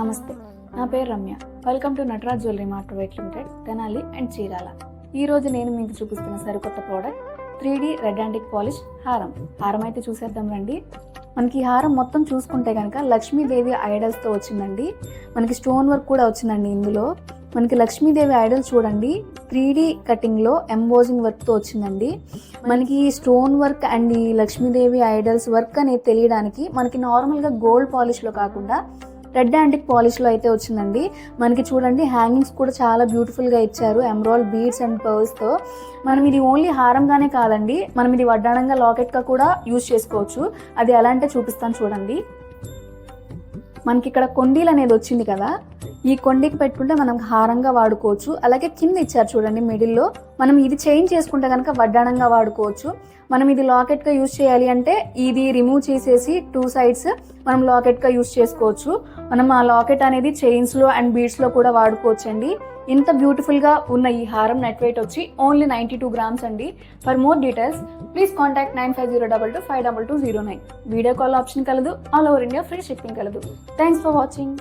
నమస్తే, నా పేరు Ramya. Welcome to Nataraj jewellery mart private limited, Tenali and Chirala. ఈరోజు నేను మీకు చూపిస్తున్న సరికొత్త product 3D red antique polish హారం. హారం అయితే చూసేద్దాం రండి. మనకి ఈ హారం మొత్తం చూసుకుంటే కనుక లక్ష్మీదేవి ఐడల్స్తో వచ్చిందండి. మనకి స్టోన్ వర్క్ కూడా వచ్చిందండి. ఇందులో మనకి లక్ష్మీదేవి ఐడల్స్ చూడండి, 3D కటింగ్లో ఎంబోజింగ్ వర్క్తో వచ్చిందండి. మనకి స్టోన్ వర్క్ అండ్ ఈ లక్ష్మీదేవి ఐడల్స్ వర్క్ అనేది తెలియడానికి మనకి నార్మల్గా గోల్డ్ పాలిష్లో కాకుండా రెడ్ యాంటిక్ పాలిష్లో అయితే వచ్చిందండి. మనకి చూడండి హ్యాంగింగ్స్ కూడా చాలా బ్యూటిఫుల్గా ఇచ్చారు, ఎమరాల్డ్ బీడ్స్ అండ్ పర్ల్స్తో. మనం ఇది ఓన్లీ హారంగానే కాదండి, మనం ఇది వడ్డాణంగా లాకెట్గా కూడా యూజ్ చేసుకోవచ్చు. అది ఎలా అంటే చూపిస్తాను చూడండి. మనకి ఇక్కడ కొండీలు అనేది వచ్చింది కదా, ఈ కొండికి పెట్టుకుంటే మనం హారంగా వాడుకోవచ్చు. అలాగే కింద ఇచ్చారు చూడండి మిడిల్లో, మనం ఇది చేంజ్ చేసుకుంటే కనుక వడ్డాణంగా వాడుకోవచ్చు. మనం ఇది లాకెట్గా యూజ్ చేయాలి అంటే ఇది రిమూవ్ చేసేసి 2 sides మనం లాకెట్గా యూజ్ చేసుకోవచ్చు. మనం ఆ లాకెట్ అనేది చైన్స్లో అండ్ బీడ్స్లో కూడా వాడుకోవచ్చు అండి. ఇంత బ్యూటిఫుల్గా ఉన్న ఈ హారం నెట్ వెయిట్ వచ్చి ఓన్లీ 92 grams అండి. For more details please contact 9502225209. Video call option కలదు, all over India free shipping కలదు. Thanks for watching.